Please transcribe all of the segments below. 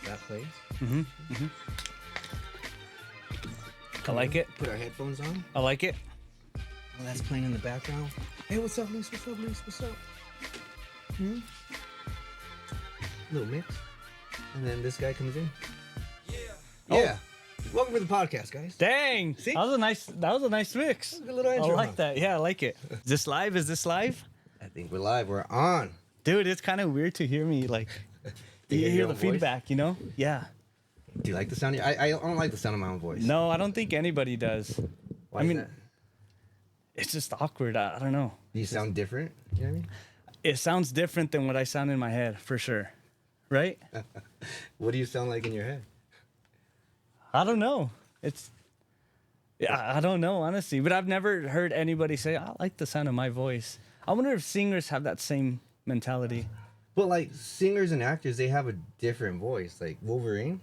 that plays. I like it. Put our headphones on. I like it. Oh, that's playing in the background. Hey, what's up, Luis? What's up, Luis? What's up? Little mix. And then this guy comes in. Yeah. Welcome to the podcast, guys. Dang. See? That was a nice mix. Good little I intro. like that. Yeah, I like it. Is this live? Is this live? I think we're live. We're on. Dude, it's kind of weird to hear me like you hear hear your the own voice? feedback, you know? Yeah. Do you like the sound? I don't like the sound of my own voice. No, I don't think anybody does. Why I is mean, that? it's just awkward. I don't know. Do you sound different? You know what I mean? It sounds different than what I sound in my head, for sure. Right? What do you sound like in your head? I don't know. I don't know, honestly. But I've never heard anybody say, I like the sound of my voice. I wonder if singers have that same mentality. But like singers and actors, they have a different voice. Like Wolverine.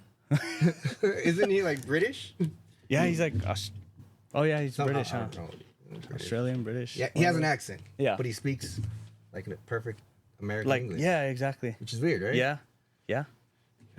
Isn't he like British? Yeah, he's like, oh yeah, he's Somehow, British, I huh? don't know. British. Australian, British. Yeah, he has an accent. Yeah. But he speaks like a perfect American Like, English. yeah, exactly. Which is weird, right? Yeah, yeah.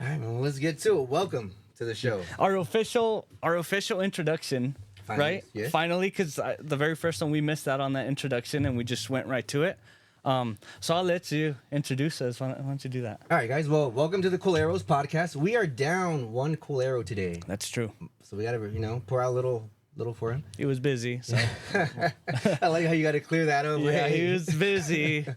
All right, well, let's get to it. Welcome to the show. Our official introduction, Finally, right? yeah. Finally, because the very first one we missed out on that introduction, and we just went right to it. So I'll let you introduce us. Why don't you do that? All right, guys. Well, welcome to the Culeros podcast. We are down one Culero today. That's true. So we got to, pour out a little for him. He was busy. So I like how you got to clear that over. yeah, he was busy.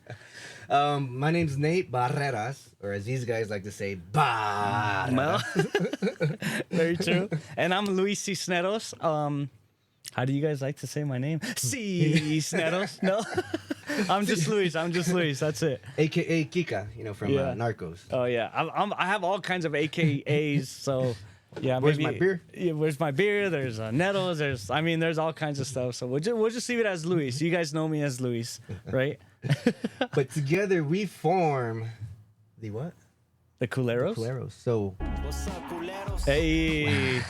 My name's Nate Barreras, or as these guys like to say, Barreras. Well, very true. And I'm Luis Cisneros. How do you guys like to say my name? Cisneros. No, I'm just Luis. That's it. AKA Kika, from Yeah. Narcos. Oh yeah, I have all kinds of AKAs. So yeah, Where's maybe, my beer? Yeah, where's my beer? There's Nettles. There's all kinds of stuff. So we'll just leave it as Luis. You guys know me as Luis, right? But together we form the what? The Culeros. Culeros. So What's up, culeros? Hey.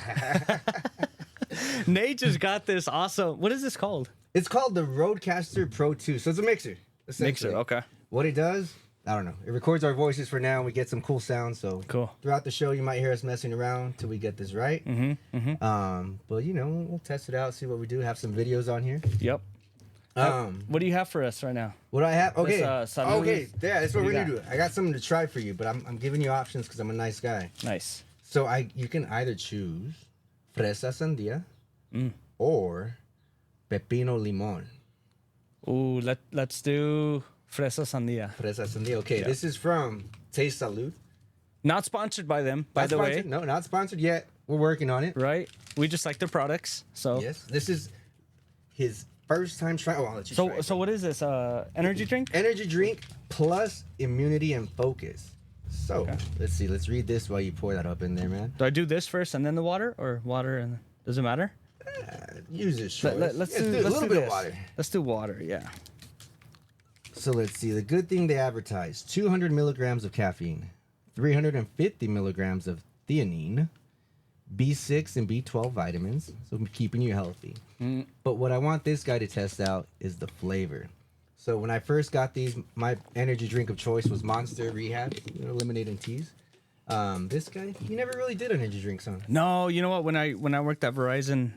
Nate just got this awesome. What is this called? it's called the Rodecaster Pro 2. So it's a mixer. essentially. Okay. What it does, I don't know. It records our voices for now, and we get some cool sounds. So Cool. throughout the show, you might hear us messing around till we get this right. But we'll test it out, see what we do. Have some videos on here. Yep. What do you have for us right now? What do I have? Okay. salud. Okay. Yeah, that's what What we're do gonna you do. I got something to try for you, but I'm giving you options because I'm a nice guy. Nice. So you can either choose fresa sandía or pepino limón. Ooh, let's do fresa sandía. Fresa sandía. Okay, Yeah. this is from Taste Salud. Not sponsored by them, by Not the sponsored. way. No, not sponsored yet. We're working on it. Right? We just like their products. So Yes, this is his first time trying. Oh, I'll let you try it. so what is this? Energy drink? Energy drink plus immunity and focus. So Okay. let's see. Let's read this while you pour that up in there, man. Do I do this first and then the water, or water and does it matter? Use this. Let's do a little bit this. of water. Let's do water. Yeah. So let's see. The good thing they advertise: 200 milligrams of caffeine, 350 milligrams of theanine, B6 and B12 vitamins, so keeping you healthy. But what I want this guy to test out is the flavor. So when I first got these, my energy drink of choice was Monster Rehab, lemonade and teas. This guy, he never really did energy drinks on. No, you know what? When I worked at Verizon,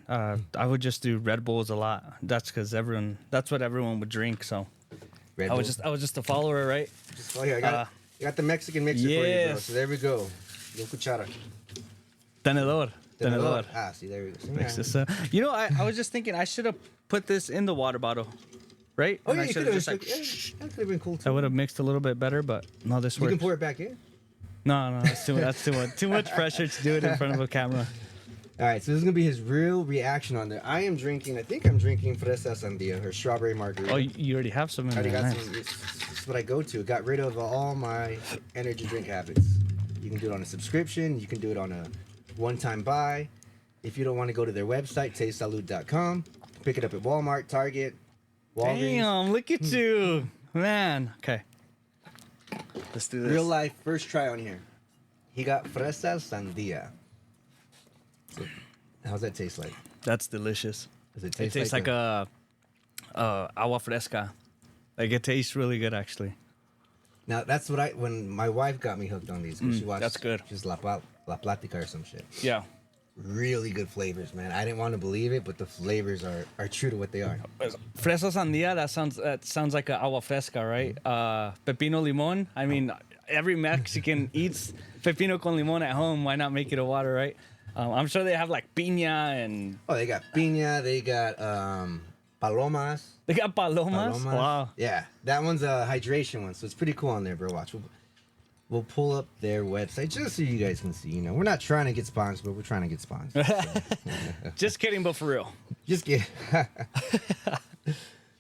I would just do Red Bulls a lot. That's because that's what everyone would drink. So Red I Bull. was just a follower, right? Oh, here, I got the Mexican mixer for you, bro. yes. So there we go. Yo cuchara. Tenedor. Ah, see, there we go. See, Mix yeah. this up. You know, I was just thinking I should have put this in the water bottle, right? Oh, And yeah, I you should could have have. just That could have been cool, too. I would have mixed a little bit better, but no, this You works. can pour it back in. No, that's too much pressure to do it in front of a camera. All right, so this is gonna be his real reaction on there. I think I'm drinking fresa sandía or strawberry margarita. Oh, you already have some in I already there. got Nice. some. This is what I go to. Got rid of all my energy drink habits. You can do it on a subscription. You can do it on a one-time buy. If you don't want to go to their website, tastesalud.com. Pick it up at Walmart, Target, Walgreens. Damn, look at you, man. Okay, let's do this. Real life, first try on here. He got fresa sandía. So, how's that taste like? That's delicious. Does it It taste tastes like a agua fresca. Like it tastes really good, actually. Now that's what when my wife got me hooked on these. 'Cause she watched, that's good. Just La Platica or some shit. Yeah. Really good flavors, man. I didn't want to believe it, but the flavors are true to what they are. Fresa sandía, that sounds like a agua fresca, right? Pepino limon. I mean, every Mexican eats pepino con limon at home. Why not make it a water, right? I'm sure they have like piña and Oh, they got piña. They got palomas. they got palomas. Wow. Yeah, that one's a hydration one, so it's pretty cool on there, bro. Watch. We'll pull up their website just so you guys can see. You know, we're not trying to get sponsored, but we're trying to get sponsored. So. Just kidding, but for real. Just kidding.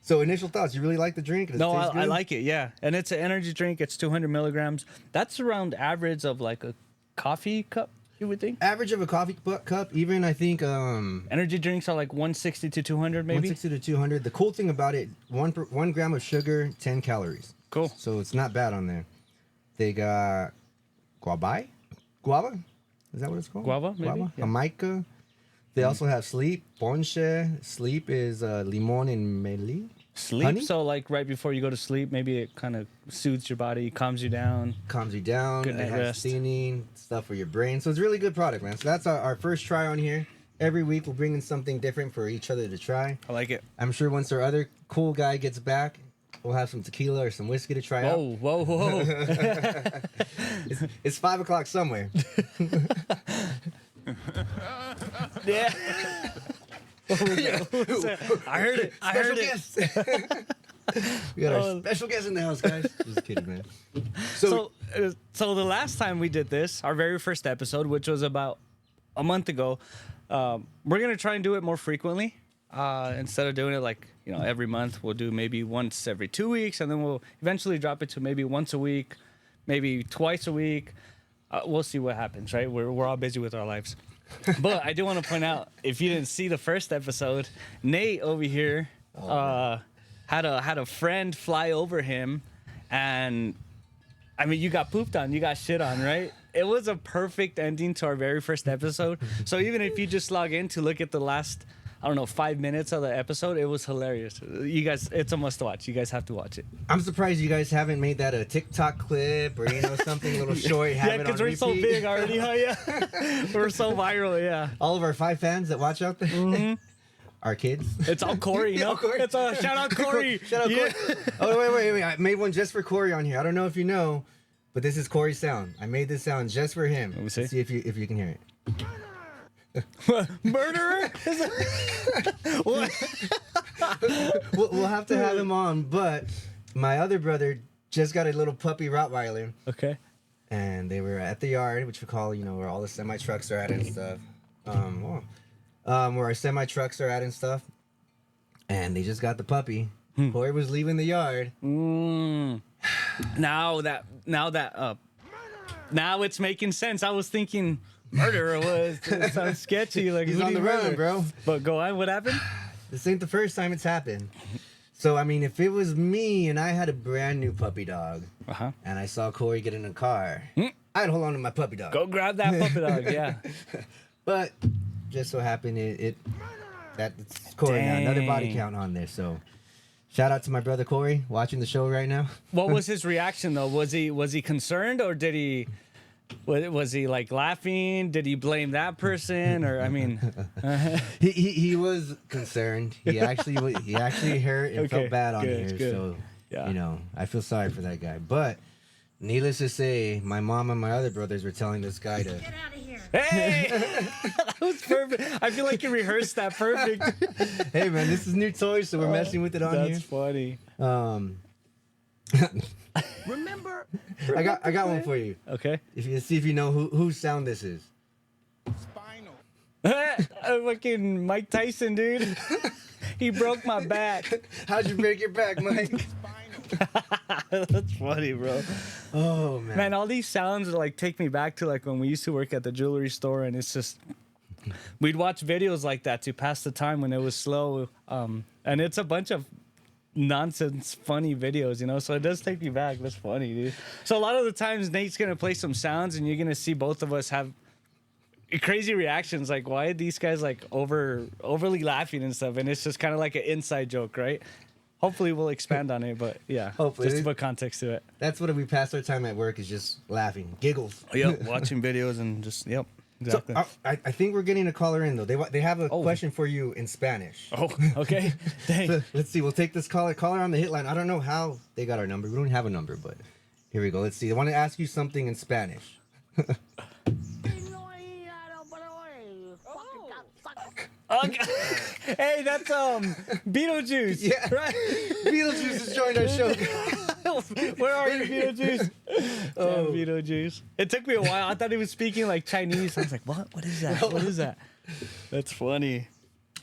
So, initial thoughts. You really like the drink? Does it No, taste I good? like it. Yeah, and it's an energy drink. It's 200 milligrams. That's around average of like a coffee cup. You would think. Average of a coffee cup. Even I think Energy drinks are like 160 to 200, maybe. 160 to 200. The cool thing about it, 1 gram of sugar, 10 calories. Cool. So it's not bad on there. They got guava. Is that what it's called? Guava, maybe? Guava. Yeah. Jamaica. They also have sleep. Ponche. Sleep is limon and meli. Sleep. Honey? So like right before you go to sleep, maybe it kind of soothes your body, calms you down. Calms you down. Good It night has rest. theanine, stuff for your brain. So it's a really good product, man. So that's our first try on here. Every week we'll bring in something different for each other to try. I like it. I'm sure once our other cool guy gets back, we'll have some tequila or some whiskey to try out. Whoa. It's 5 o'clock somewhere. Yeah. I heard it. I heard it. Guest. We got our special guest in the house, guys. Just kidding, man. So the last time we did this, our very first episode, which was about a month ago, we're gonna try and do it more frequently. Instead of doing it like every month, we'll do maybe once every 2 weeks, and then we'll eventually drop it to maybe once a week, maybe twice a week. We'll see what happens, right? We're all busy with our lives. But I do want to point out, if you didn't see the first episode, Nate over here had a friend fly over him, and I mean, you got pooped on, you got shit on, right? It was a perfect ending to our very first episode. So even if you just log in to look at the last, 5 minutes of the episode, it was hilarious. You guys, it's a must watch. You guys have to watch it. I'm surprised you guys haven't made that a TikTok clip or something a little short. Yeah, because we're so big already, huh? Yeah, we're so viral. Yeah, all of our 5 fans that watch out there, our kids. it's all Corey. Yeah, Corey. It's all shout out Corey. Shout out Corey. Oh wait! I made one just for Corey on here. I don't know if you know, but this is Corey's sound. I made this sound just for him. Let me see. Let's see if you can hear it. Murderer? What? We'll have to have him on, but my other brother just got a little puppy Rottweiler, Okay. and they were at the yard, which we call, where all the semi trucks are at and stuff. Where our semi trucks are at and stuff, and they just got the puppy. Corey was leaving the yard. Now it's making sense. I was thinking murderer it sounds sketchy. Like, He's who on do the you run, murder? bro. But go on. What happened? This ain't the first time it's happened. So, I mean, if it was me and I had a brand new puppy dog and I saw Corey get in a car, I'd hold on to my puppy dog. Go grab that puppy dog. Yeah. But just so happened that's Corey now. Another body Dang. count on there. So, shout out to my brother Corey watching the show right now. What was his reaction though? Was he concerned, or did he? Was he like laughing? Did he blame that person? Or I mean, He was concerned. He actually hurt and felt bad on good, here. good. So Yeah. I feel sorry for that guy. But needless to say, my mom and my other brothers were telling this guy to Get out of here. hey, that was perfect. I feel like you rehearsed that perfect. hey man, this is new toys, so we're messing with it on That's funny. here. Remember, I got one for you. Okay. If you see if you know whose sound this is. spinal. Fucking Mike Tyson, dude. He broke my back. How'd you break your back, Mike? That's funny, bro. Oh man. Man, all these sounds like take me back to like when we used to work at the jewelry store, and it's just we'd watch videos like that to pass the time when it was slow. And it's a bunch of nonsense funny videos, so it does take me back. That's funny, dude. So a lot of the times Nate's gonna play some sounds and you're gonna see both of us have crazy reactions, like why are these guys like overly laughing and stuff, and it's just kind of like an inside joke, right? Hopefully we'll expand on it, but yeah, Hopefully. just to put context to it. That's what we pass our time at work is just laughing, giggles. Yep, watching videos and just yep, So exactly. I think we're getting a caller in though. They have a question for you in Spanish. Oh, okay. Dang. So, let's see. We'll take this caller on the hit line. I don't know how they got our number. We don't have a number, but here we go. Let's see. I want to ask you something in Spanish. Okay. Hey, that's Beetlejuice. Yeah. Right. Beetlejuice has joined our show. Where are you, Beetlejuice? Oh, Beetlejuice. It took me a while. I thought he was speaking like Chinese. I was like, what? What is that? What is that? That's funny.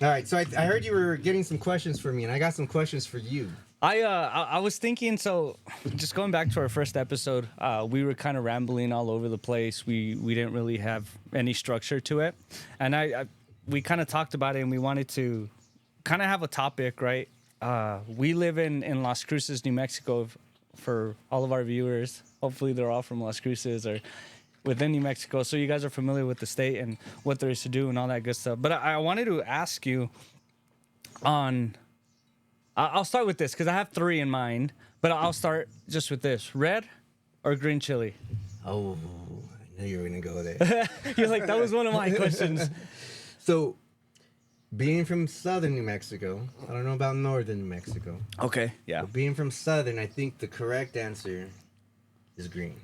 All right. So I heard you were getting some questions for me, and I got some questions for you. I was thinking, so just going back to our first episode, we were kind of rambling all over the place. We didn't really have any structure to it, and we kind of talked about it, and we wanted to kind of have a topic, right? We live in Las Cruces, New Mexico. For all of our viewers, hopefully they're all from Las Cruces or within New Mexico, so you guys are familiar with the state and what there is to do and all that good stuff. But I wanted to ask you on. I'll start with this because I have 3 in mind, but I'll start just with this: red or green chili. Oh, I knew you were gonna go there. You're like, that was one of my questions. So, being from southern New Mexico, I don't know about northern New Mexico. Okay. Yeah. But being from southern, I think the correct answer is green.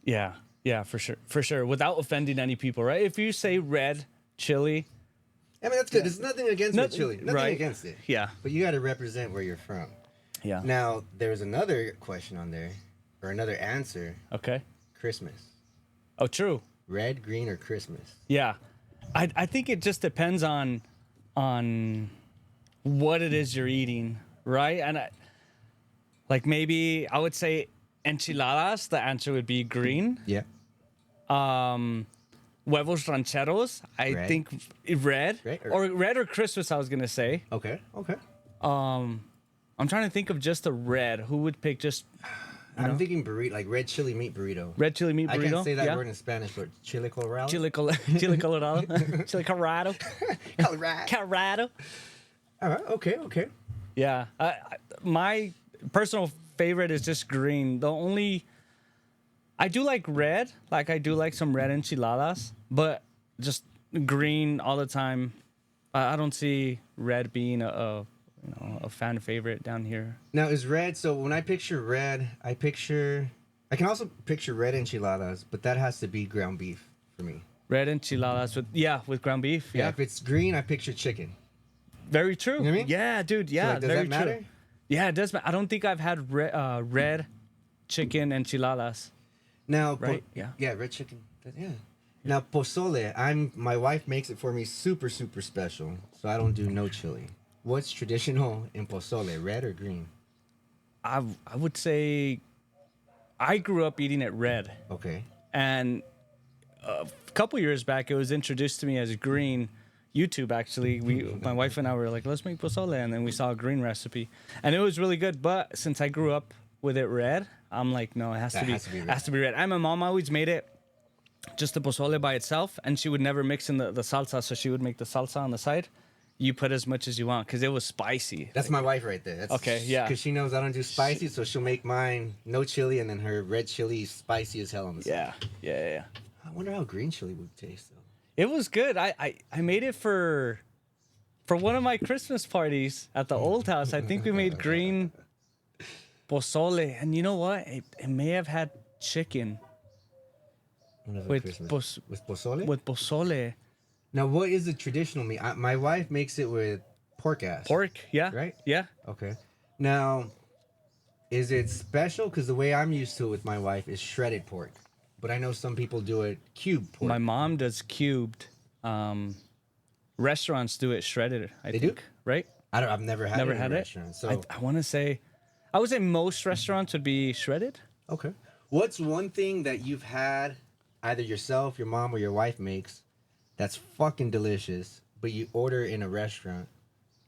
Yeah. Yeah. For sure. For sure. Without offending any people, right? If you say red chili, I mean, that's good. There's nothing against red Nothing- chili. Nothing right. against it. yeah. But you got to represent where you're from. Yeah. Now, there's another question on there, or another answer. Okay. Christmas. Oh, true. Red, green, or Christmas? Yeah. I think it just depends on what it is you're eating, right? And like maybe I would say enchiladas, the answer would be green. Yeah. Huevos rancheros, I Red. think red. Red Or red or Christmas, I was going to say. Okay. Okay. I'm trying to think of just a red. Who would pick just I'm thinking burrito, like red chili meat burrito. red chili meat burrito? I can't say that yeah? word in Spanish, but chile colorado. Chile Colorado. Chile Colorado. Colorado. Colorado. All right. Okay. Okay. Yeah. My personal favorite is just green. I do like red. Like I do like some red enchiladas, but just green all the time. I don't see red being a fan favorite down here. Now is red. So when I picture red, I can also picture red enchiladas, but that has to be ground beef for me. Red enchiladas with ground beef. Yeah. Yeah. If it's green, I picture chicken. Very true. You know what I mean? Yeah, dude. So, Yeah, like, does very that matter? true. Yeah, it does. I don't think I've had red chicken enchiladas. Now, Right, yeah. yeah, red chicken. Yeah. Now pozole, my wife makes it for me super super special, so I don't do no chili. What's traditional in pozole, red or green? I would say I grew up eating it red, Okay. and a couple years back it was introduced to me as green. YouTube actually, my wife and I were like, let's make pozole, and then we saw a green recipe, and it was really good. But since I grew up with it red, I'm like, no, it has to be red. And my mom always made it just the pozole by itself, and she would never mix in the salsa, so she would make the salsa on the side. You put as much as you want because it was spicy. That's my wife right there. That's, Okay, yeah. Because she knows I don't do spicy, so she'll make mine no chili, and then her red chili spicy as hell on the side. Yeah. I wonder how green chili would taste though. It was good. I made it for one of my Christmas parties at the old house. I think we made green pozole, and you know what? It may have had chicken with with pozole. with pozole. Now, what is the traditional meat? My wife makes it with pork ass. Pork, yeah. Right? Yeah. Okay. Now, is it special? Because the way I'm used to it with my wife is shredded pork. But I know some people do it cubed pork. My mom does cubed. Restaurants do it shredded, I They think. do? Right? I've never had Never it in had a it? restaurant. So, I want to say, I would say most restaurants would be shredded. okay. What's one thing that you've had, either yourself, your mom, or your wife makes, that's fucking delicious, but you order in a restaurant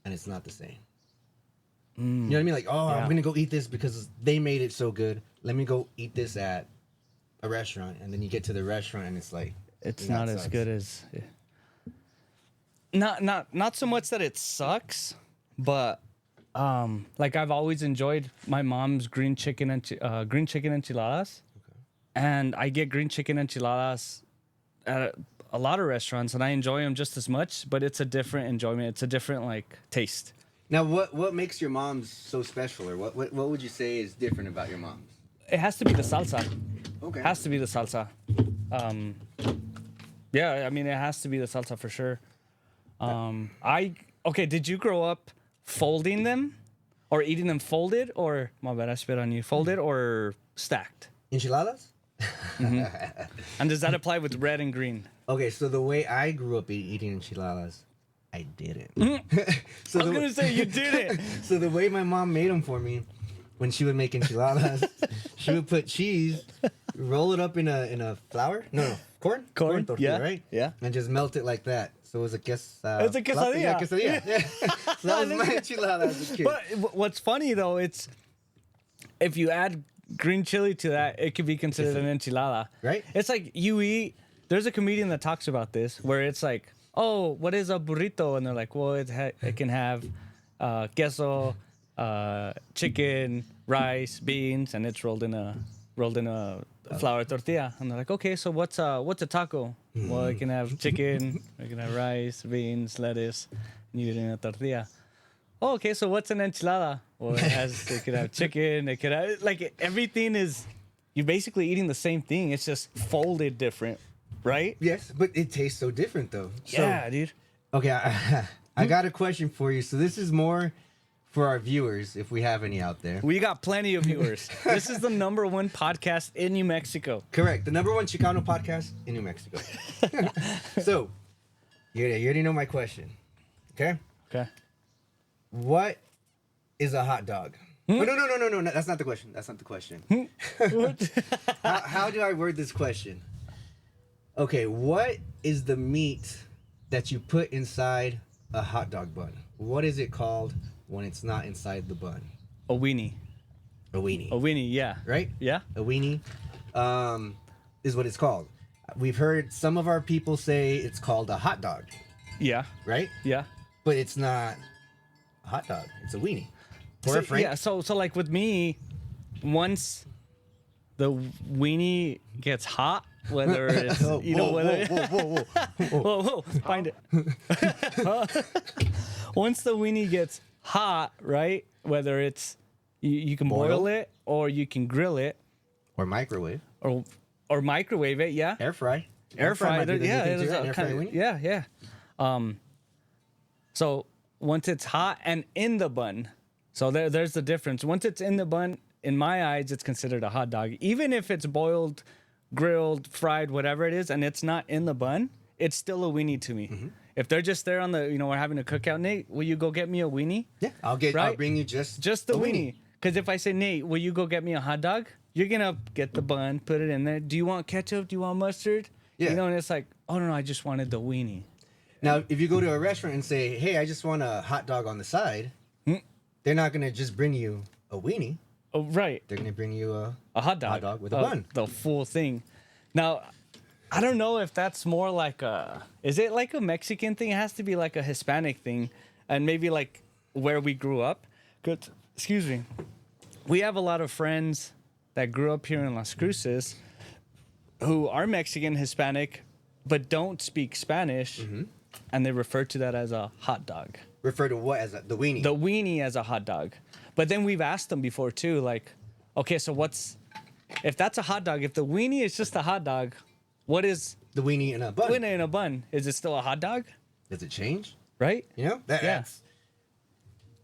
and it's not the same? You know what I mean? Like, oh, Yeah. I'm going to go eat this because they made it so good. Let me go eat this at a restaurant. And then you get to the restaurant and it's like, It's that not as sucks. good as not so much that it sucks, but Like I've always enjoyed my mom's green chicken enchiladas, and I get green chicken enchiladas at a lot of restaurants, and I enjoy them just as much. But it's a different enjoyment. It's a different like taste. Now, what makes your mom's so special, or what would you say is different about your mom's? It has to be the salsa. Okay. Has to be the salsa. Yeah, I mean it has to be the salsa for sure. Did you grow up folding them or eating them folded, or my bad, I spit on you, folded or stacked? Enchiladas? And does that apply with red and green? Okay, so the way I grew up eating enchiladas, I didn't. I was gonna say you did it. So the way my mom made them for me, when she would make enchiladas, she would put cheese, roll it up in a flour. No, corn. Corn, tortilla, yeah, right? yeah. And just melt it like that. So it was a It's a quesadilla. Yeah, quesadilla. Yeah. So that was my enchilada as a kid. But what's funny though, it's if you add green chili to that, it could be considered an enchilada. Right. It's like you eat. There's a comedian that talks about this, where it's like, oh, what is a burrito? And they're like, well, it can have queso, chicken, rice, beans, and it's rolled in a flour tortilla. And they're like, okay, so what's a taco? Well, it can have chicken, it can have rice, beans, lettuce, and you eat it in a tortilla. Oh, okay, so what's an enchilada? Well, it could have chicken, it could have, like, everything is, you're basically eating the same thing. It's just folded different, right? Yes, but it tastes so different though. Yeah, dude. Okay, I got a question for you. So this is more for our viewers, if we have any out there. We got plenty of viewers. This is the #1 podcast in New Mexico. Correct. The #1 Chicano podcast in New Mexico. So, you already know my question. Okay? Okay. What is a hot dog? Oh, no. That's not the question. That's not the question. How do I word this question? Okay, what is the meat that you put inside a hot dog bun? What is it called when it's not inside the bun? A weenie. A weenie. A weenie, yeah. Right? Yeah. A weenie is what it's called. We've heard some of our people say it's called a hot dog, Yeah. right? Yeah. But it's not a hot dog. It's a weenie. Or a frank. Yeah, so like with me, once the weenie gets hot, whether it's whoa, find it. Once the weenie gets hot, right? Whether it's you can boil it or you can grill it Or microwave. or microwave it, yeah. Air fry. Air fry, might be the new yeah, thing it too, is right? a Air fry kinda- weenie? yeah. So once it's hot and in the bun, so there's the difference. Once it's in the bun, in my eyes, it's considered a hot dog. Even if it's boiled, grilled, fried, whatever it is, and it's not in the bun, it's still a weenie to me. Mm-hmm. If they're just there on the, we're having a cookout, Nate, will you go get me a weenie? Yeah, I'll Right? bring you just the a weenie. Because if I say, Nate, will you go get me a hot dog? You're going to get the bun, put it in there. Do you want ketchup? Do you want mustard? Yeah. And it's like, oh, no, I just wanted the weenie. Now, if you go to a restaurant and say, "Hey, I just want a hot dog on the side," they're not gonna just bring you a weenie. Oh, right. They're gonna bring you A hot dog. hot dog with a bun. The full thing. Now, I don't know if that's more like is it like a Mexican thing? It has to be like a Hispanic thing, and maybe like where we grew up. Good. Excuse me. We have a lot of friends that grew up here in Las Cruces who are Mexican, Hispanic, but don't speak Spanish, and they refer to that as a hot dog. Refer to what as the weenie? The weenie as a hot dog. But then we've asked them before too, like, okay, so if that's a hot dog, if the weenie is just a hot dog, what is The weenie in a bun. weenie in a bun? Is it still a hot dog? Does it change? Right? You know? That's...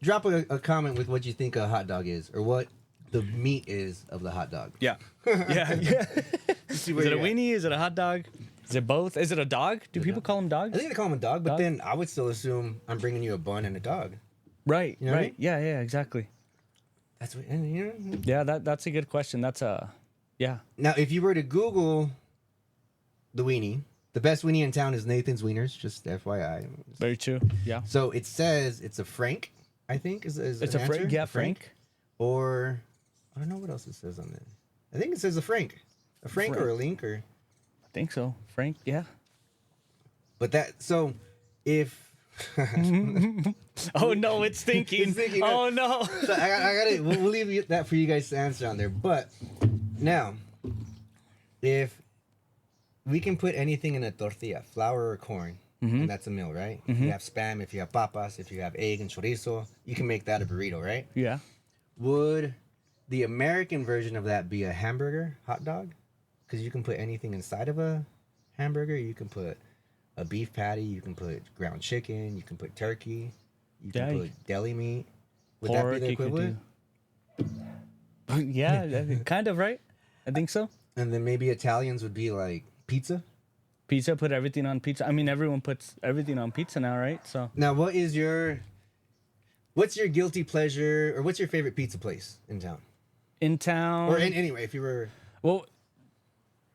Drop a comment with what you think a hot dog is, or what the meat is of the hot dog. Yeah. Yeah. See Is where it a you're at. weenie? Is it a hot dog? Is it both? Is it a dog? Do people call them I dogs? think they call them a dog, but Dog? then I would still assume I'm bringing you a bun and a dog. Right. You know what I right. mean? Yeah, exactly. That's what, and, you know. Yeah, that's a good question. That's yeah. Now, if you were to Google the weenie, the best weenie in town is Nathan's Wieners, just FYI. Very true. Yeah. So it says it's a Frank, I think, is It's an a Frank. answer. Yeah, Frank. Or, I don't know what else it says on there. I think it says a Frank. A Frank or a Link or... I think so. Frank. Yeah. But that, so if Oh no, it's thinking. It's thinking. Oh no. So I got it. We'll leave that for you guys to answer on there. But now, if we can put anything in a tortilla, flour or corn, and that's a meal, right? If you have spam, if you have papas, if you have egg and chorizo, you can make that a burrito, right? Yeah. Would the American version of that be a hamburger hot dog? Because you can put anything inside of a hamburger. You can put a beef patty. You can put ground chicken. You can put turkey. You can Yeah. put deli meat. Would Pork, that be the you could equivalent? Yeah, I think- kind of, right? I think so. And then maybe Italians would be like pizza. Pizza, put everything on pizza. I mean, everyone puts everything on pizza now, right? So Now, what's your guilty pleasure, or what's your favorite pizza place in town? in town, Or anyway, if you were, well,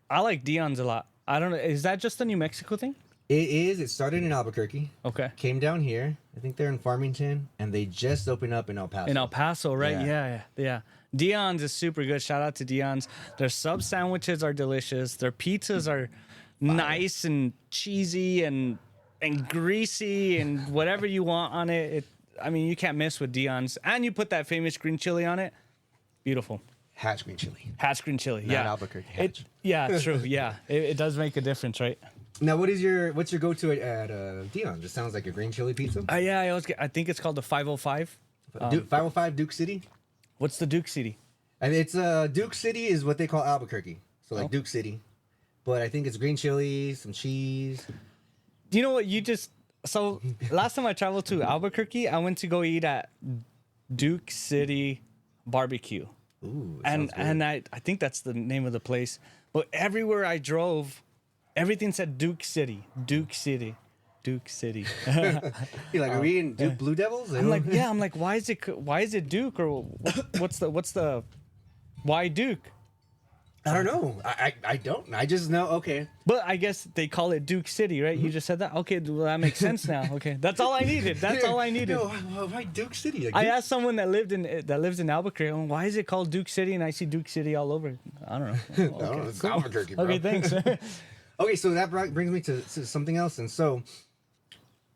I like Dion's a lot. I don't know. Is that just a New Mexico thing? it is. It started in Albuquerque, Okay. came down here. I think they're in Farmington, and they just opened up in El Paso. In El Paso, right? Yeah. Yeah. Dion's is super good. Shout out to Dion's. Their sub sandwiches are delicious. Their pizzas are nice and cheesy and greasy and whatever you want on it. I mean, you can't miss with Dion's. And you put that famous green chili on it. Beautiful. Hatch green chili. Hatch green chili. Not Yeah. Albuquerque Hatch. Yeah, true. Yeah. It does make a difference, right? Now, what's your go-to at Dion's? It sounds like a green chili pizza. Yeah, I think it's called the 505. 505 Duke City. What's the Duke City? And it's Duke City is what they call Albuquerque. So like Duke City, but I think it's green chili, some cheese. Do you know what so last time I traveled to Albuquerque, I went to go eat at Duke City Barbecue. Ooh, And I think that's the name of the place. But everywhere I drove, everything said Duke City. Duke City. Duke City. You're like, are we in Duke Blue Devils? I'm like, yeah, why is it Duke, or what's the why Duke? I don't know. I don't. I just know. Okay. But I guess they call it Duke City, right? You just said that. Okay, well, that makes sense now. Okay, that's all I needed. That's all I needed. No, why Duke City? Like, I asked someone that lives in Albuquerque, why is it called Duke City? And I see Duke City all over. I don't know. I don't know. It's Albuquerque, bro. Okay, thanks. Okay, so that brings me to something else. And so,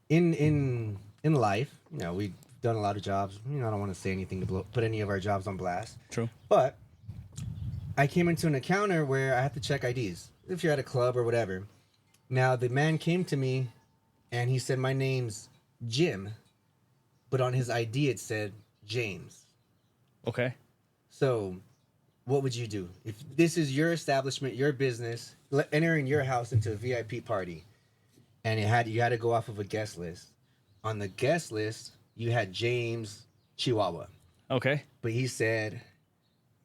in life, we've done a lot of jobs. I don't want to say anything to put any of our jobs on blast. True. But I came into an encounter where I had to check IDs. If you're at a club or whatever. Now, the man came to me, and he said, my name's Jim. But on his ID, it said James. Okay. So, what would you do? If this is your establishment, your business, entering your house into a VIP party, and you had to go off of a guest list. On the guest list, you had James Chihuahua. Okay. But he said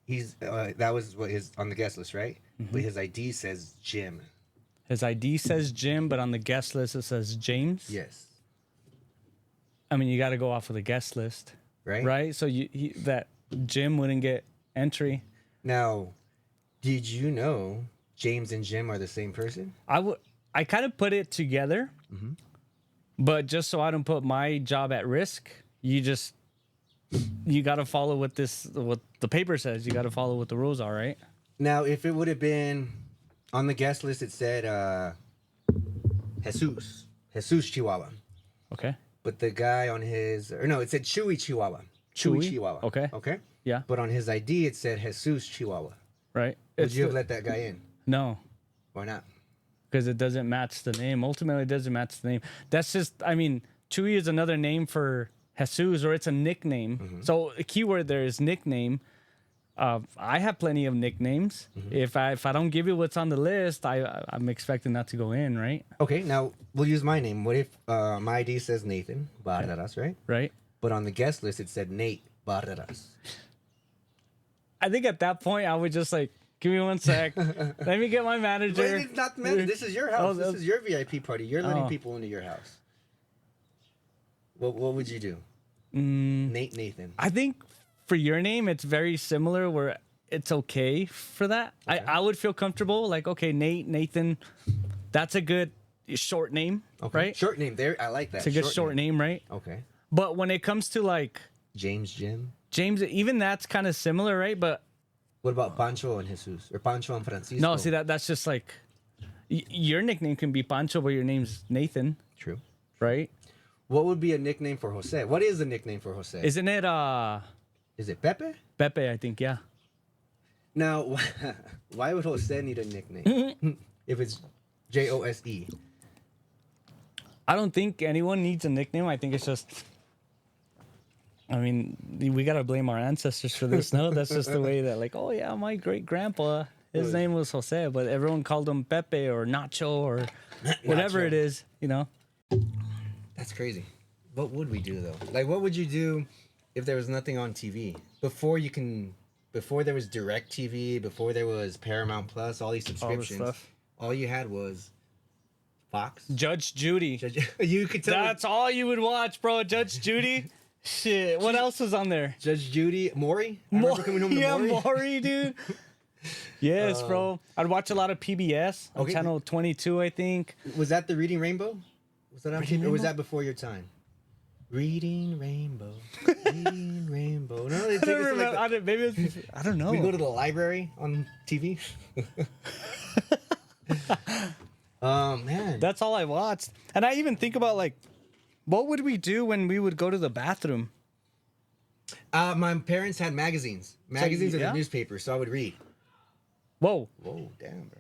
that was what his on the guest list, right? Mm-hmm. But his ID says Jim. His ID says Jim, but on the guest list it says James. Yes. I mean, you got to go off of the guest list, Right? right? So that Jim wouldn't get entry. Now, did you know James and Jim are the same person? I kind of put it together, but just so I don't put my job at risk, you got to follow what the paper says. You got to follow what the rules are, right? Now, if it would have been on the guest list, it said Jesus Chihuahua. Okay. But the guy on it said Chewy Chihuahua. Chewy? Chihuahua. Okay. Okay. Yeah. But on his ID, it said Jesus Chihuahua. Right. Would you have let that guy in? No, Why not? because it doesn't match the name. Ultimately, it doesn't match the name. That's just, I mean, Chewy is another name for Jesus, or it's a nickname. So a keyword there is nickname. I have plenty of nicknames. If I don't give you what's on the list, I'm expecting that to go in, right? Okay, now we'll use my name. What if my ID says Nathan Barreras, right? Right. But on the guest list, it said Nate Barreras. I think at that point I would just like, give me 1 sec. Let me get my manager. But it's not meant. This is your house. Oh, This is your VIP party. You're letting Oh. people into your house. What would you do? Mm. Nathan. I think for your name, it's very similar where it's okay for that. Okay. I would feel comfortable. Like, okay, Nathan, that's a good short name, Okay. right? Short name. There, I like that. It's a good short name, right? Okay. But when it comes to like James Jim. James, even that's kind of similar, right? But What about Pancho and Jesus? Or Pancho and Francisco? no, see that's just like your nickname can be Pancho, but your name's Nathan, True. right? What would be a nickname for Jose? What is a nickname for Jose? Isn't it Is it Pepe? Pepe? I think, yeah. Now, why would Jose need a nickname if it's Jose? I don't think anyone needs a nickname. I think it's just. I mean, we gotta blame our ancestors for this. No, that's just the way that, like, oh yeah, my great grandpa, his name was Jose, but everyone called him Pepe or Nacho or whatever Nacho. it is, you know. That's crazy. What would we do though? Like, what would you do if there was nothing on TV before there was Direct TV, before there was Paramount Plus, all these subscriptions? stuff. All you had was Fox. Judge Judy. You could tell. That's all you would watch, bro. Judge Judy. Shit. What else was on there? Judge Judy, Maury. I remember coming home to Yeah, Maury. Maury, dude. Yes, bro. I'd watch a lot of PBS on Okay. channel 22, I think. Was that the Reading Rainbow? Was that on Reading TV, or was Rainbow? that before your time? Reading Rainbow, Reading Rainbow. No, they I take don't us to, remember. like, Maybe it was, I don't know. we go to the library on TV. Man. That's all I watched. And I even think about, like, what would we do when we would go to the bathroom? My parents had magazines. Magazines are yeah? the newspaper, so I would read. Whoa. Whoa, damn, bro.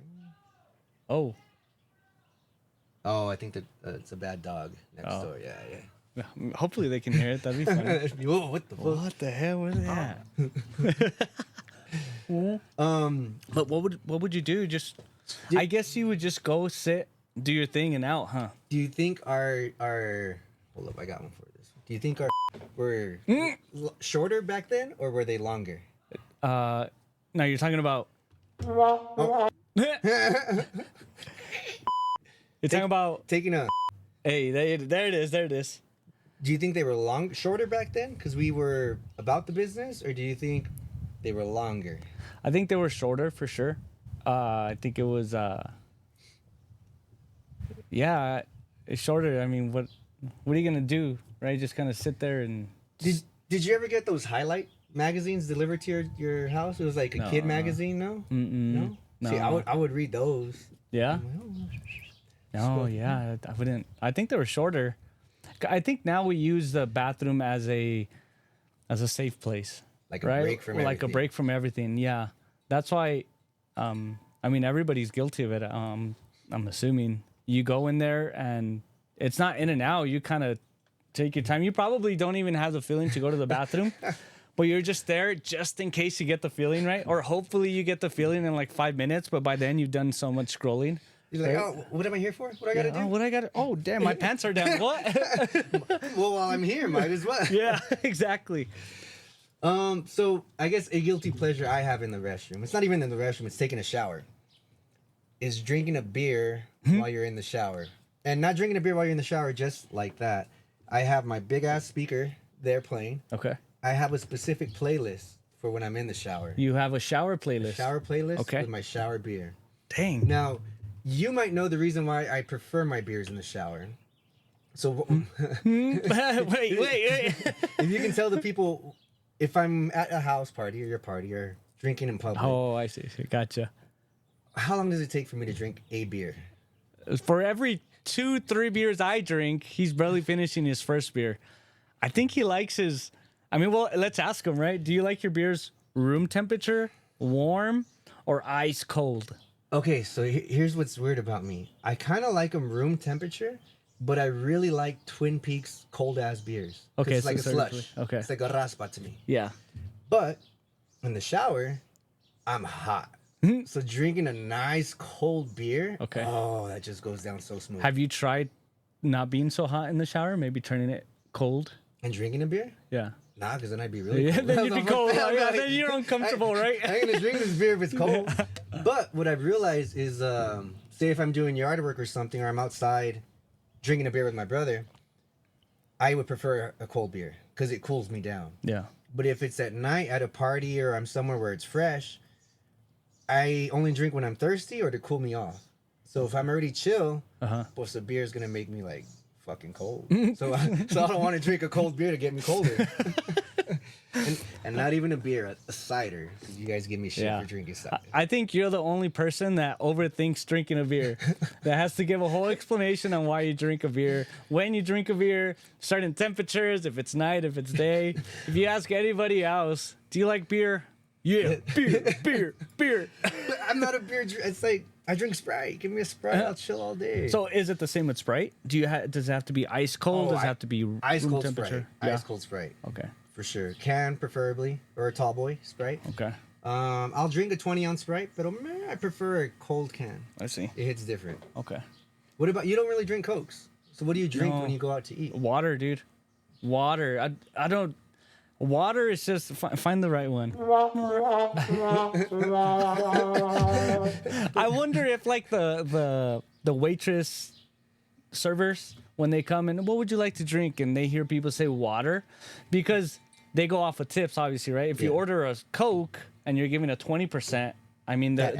Oh. Oh, I think that it's a bad dog next Oh. door. Yeah, yeah. Hopefully they can hear it. That'd be funny. Whoa, what the fuck? What the hell was that? But what would you do? Just, I guess you would just go sit, do your thing, and out, huh? Do you think our hold up, I got one for this. Do you think our were shorter back then, or were they longer? Now you're talking about. You're talking about. Taking a. Hey, there it is. There it is. Do you think they were shorter back then because we were about the business, or do you think they were longer? I think they were shorter for sure. I think it was. Yeah, it's shorter. I mean, what are you gonna do, right? Just kind of sit there and. Did you ever get those highlight magazines delivered to your house? It was like a kid magazine, no? No. See, No. I would read those. Yeah. Oh, No, yeah, I wouldn't. I think they were shorter. I think now we use the bathroom as a safe place, like a right? break from Like a everything. break from everything. Yeah, that's why. I mean, everybody's guilty of it. I'm assuming you go in there and it's not in and out. You kind of take your time. You probably don't even have the feeling to go to the bathroom. But you're just there just in case you get the feeling, right? Or hopefully you get the feeling in like 5 minutes, but by then you've done so much scrolling. You're like, oh, what am I here for? What do I gotta do? Oh, what I got? Oh, damn, my pants are down. What? Well, while I'm here, might as well. Yeah, exactly. So I guess a guilty pleasure I have in the restroom. It's not even in the restroom. It's taking a shower. Is drinking a beer while you're in the shower, and not drinking a beer while you're in the shower just like that. I have my big ass speaker there playing. Okay. I have a specific playlist for when I'm in the shower. You have a shower playlist. Shower playlist Okay. with my shower beer. Dang. Now, you might know the reason why I prefer my beers in the shower. So, wait. if you can tell the people, if I'm at a house party or your party or drinking in public, Oh, I see. Gotcha. how long does it take for me to drink a beer? For every 2-3 beers I drink, he's barely finishing his first beer. I think he likes his. I mean, well, let's ask him, right? Do you like your beers room temperature, warm, or ice cold? Okay, so here's what's weird about me. I kind of like them room temperature, but I really like Twin Peaks cold ass beers. 'Cause Okay, it's so like a certain- slush. okay. It's like a raspa to me. Yeah. But in the shower, I'm hot. So drinking a nice cold beer, Okay. oh, that just goes down so smooth. Have you tried not being so hot in the shower? Maybe turning it cold? And drinking a beer? Yeah. Nah, because then I'd be really Yeah, cold. then you'd be cold. I'm Yeah, like, then you're uncomfortable, right? I ain't gonna drink this beer if it's cold. But what I've realized is, say if I'm doing yard work or something, or I'm outside drinking a beer with my brother, I would prefer a cold beer because it cools me down. Yeah. But if it's at night at a party or I'm somewhere where it's fresh, I only drink when I'm thirsty or to cool me off. So if I'm already chill, pues the beer is gonna make me like fucking cold. So I don't want to drink a cold beer to get me colder. and not even a beer, a cider. 'Cause you guys give me shit Yeah. for drinking cider. I think you're the only person that overthinks drinking a beer. That has to give a whole explanation on why you drink a beer, when you drink a beer, certain temperatures, if it's night, if it's day. If you ask anybody else, do you like beer? Yeah, beer. But I'm not a beer. It's like I drink Sprite. Give me a Sprite. I'll chill all day. So is it the same with Sprite? Does it have to be ice cold? Does it have to be ice room cold temperature? Sprite? Ice cold Sprite. Okay. For sure. Can preferably, or a tall boy Sprite. Okay. I'll drink a 20-ounce Sprite, but I prefer a cold can. I see. It hits different. Okay. What about you? Don't really drink Cokes. So what do you drink No. when you go out to eat? Water, dude. Water. I don't. Water is just find the right one. I wonder if like the waitress servers when they come in, what would you like to drink? And they hear people say water, because they go off of tips, obviously, right? If you Yeah. order a Coke and you're giving a 20%, I mean that